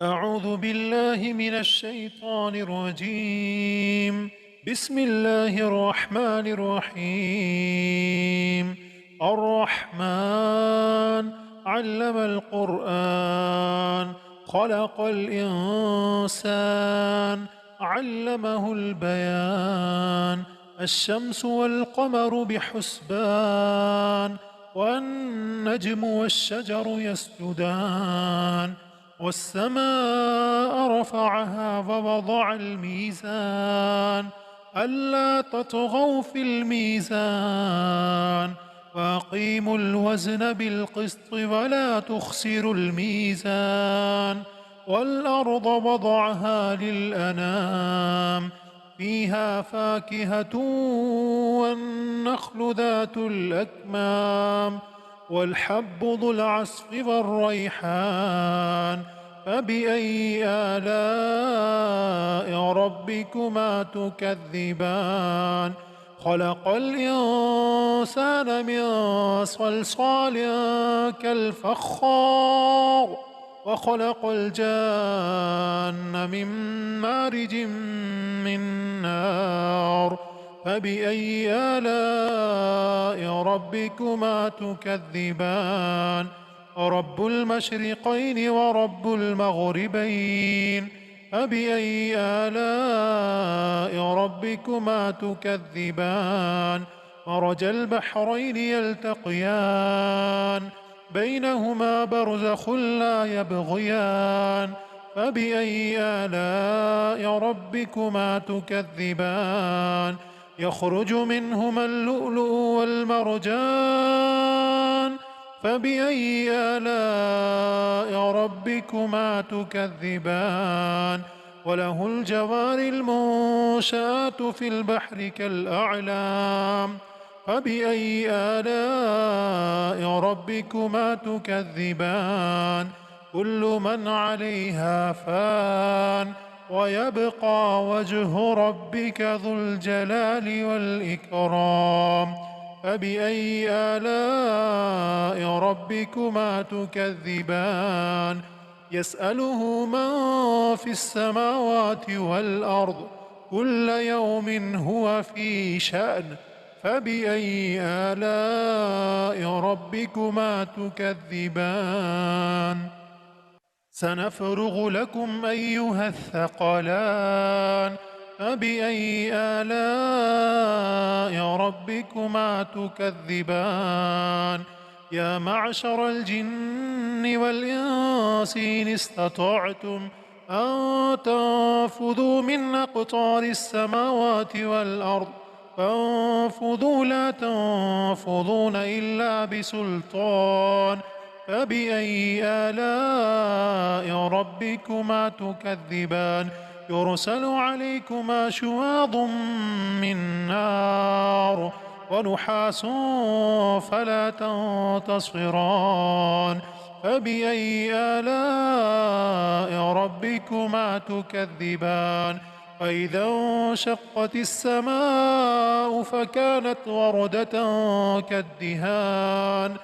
أعوذ بالله من الشيطان الرجيم. بسم الله الرحمن الرحيم. الرحمن علم القرآن، خلق الإنسان، علمه البيان. الشمس والقمر بحسبان، والنجم والشجر يسجدان، والسماء رفعها ووضع الميزان ألا تطغوا في الميزان، وأقيموا الوزن بالقسط ولا تخسروا الميزان. والأرض وضعها للأنام، فيها فاكهة والنخل ذات الأكمام، والحب ذو العصف والريحان. فبأي آلاء ربكما تكذبان؟ خلق الإنسان من صلصال كالفخار، وخلق الجان من مارج من نار. فبأي آلاء ربكما تكذبان؟ رب المشرقين ورب المغربين. فبأي آلاء ربكما تكذبان؟ مرج البحرين يلتقيان، بينهما برزخ لا يبغيان. فبأي آلاء ربكما تكذبان؟ يخرج منهما اللؤلؤ والمرجان. فبأي آلاء ربكما تكذبان؟ وله الجوار المنشآت في البحر كالأعلام. فبأي آلاء ربكما تكذبان؟ كل من عليها فان، ويبقى وجه ربك ذو الجلال والإكرام. فبأي آلاء ربكما تكذبان؟ يسأله من في السماوات والأرض، كل يوم هو في شأن. فبأي آلاء ربكما تكذبان؟ سنفرغ لكم أيها الثقلان. فبأي آلاء ربكما تكذبان؟ يا معشر الجن والإنس إن استطعتم أن تنفذوا من أقطار السماوات والأرض فانفذوا لا تنفذون إلا بسلطان. فبأي آلاء ربكما تكذبان؟ يرسل عليكما شواظ من نار ونحاس فلا تنتصران. فبأي آلاء ربكما تكذبان؟ وإذا انشقت السماء فكانت وردة كالدهان.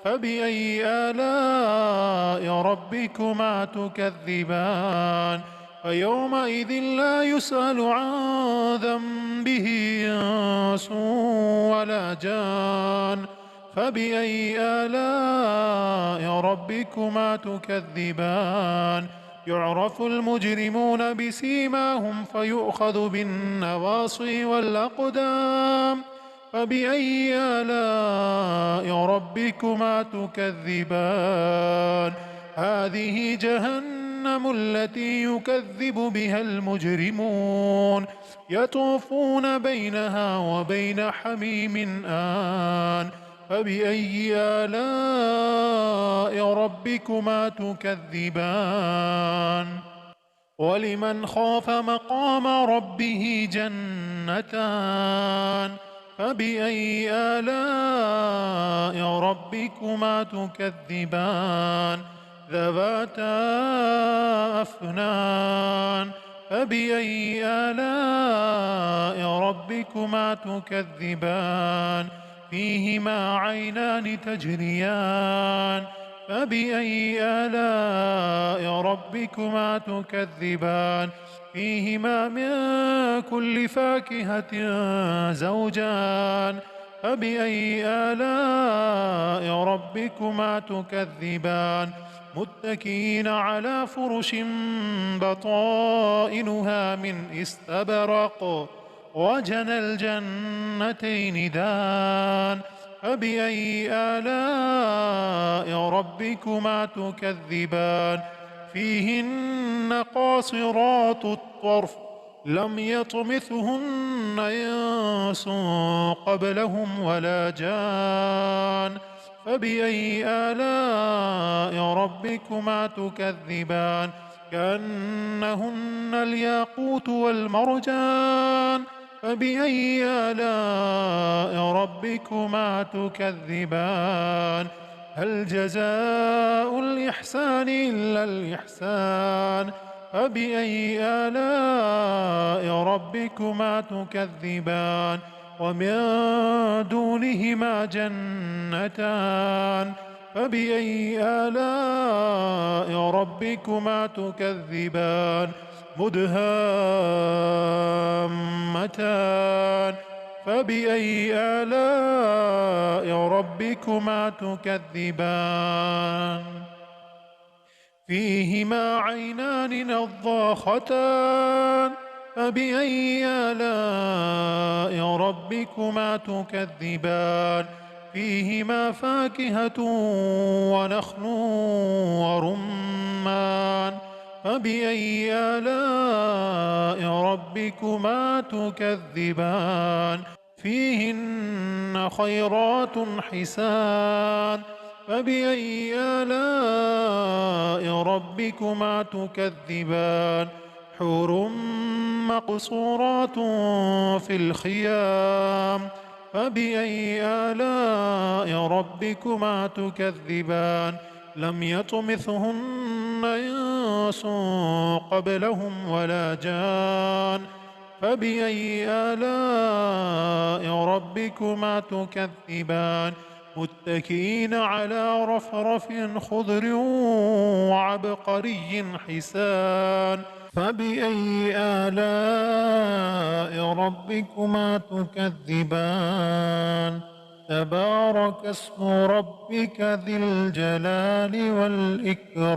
فبأي آلاء ربكما تكذبان؟ فيومئذ لا يسأل عن ذنبه إنس ولا جان. فبأي آلاء ربكما تكذبان؟ يعرف المجرمون بسيماهم فيؤخذ بالنواصي والأقدام. فبأي آلاء ربكما تكذبان؟ هذه جهنم التي يكذب بها المجرمون، يطوفون بينها وبين حميم آن. فبأي آلاء ربكما تكذبان؟ ولمن خاف مقام ربه جنتان. فبأي آلاء ربكما تكذبان؟ ذواتا أفنان. فبأي آلاء ربكما تكذبان؟ فيهما عينان تجريان، فبأي آلاء ربكما تكذبان فيهما من كل فاكهة زوجان فبأي آلاء ربكما تكذبان متكئين على فرش بطائنها من استبرق وجنى الجنتين دان فبأي آلاء ربكما تكذبان فيهن قاصرات الطرف لم يطمثهن إنس قبلهم ولا جان فبأي آلاء ربكما تكذبان كأنهن الياقوت والمرجان فبأي آلاء ربكما تكذبان هل جزاء الإحسان إلا الإحسان فبأي آلاء ربكما تكذبان ومن دونهما جنتان فبأي آلاء ربكما تكذبان مدهامتان فبأي آلاء ربكما تكذبان فيهما عينان نضاختان فبأي آلاء ربكما تكذبان فيهما فاكهة ونخل ورمان فبأي آلاء ربكما تكذبان فيهن خيرات حسان فبأي آلاء ربكما تكذبان حور مقصورات في الخيام فبأي آلاء ربكما تكذبان لم يطمثهن إنس قبلهم ولا جان فبأي آلاء ربكما تكذبان متكئين على رفرف خضر وعبقري حسان فبأي آلاء ربكما تكذبان تبارك اسم ربك ذي الجلال والإكرام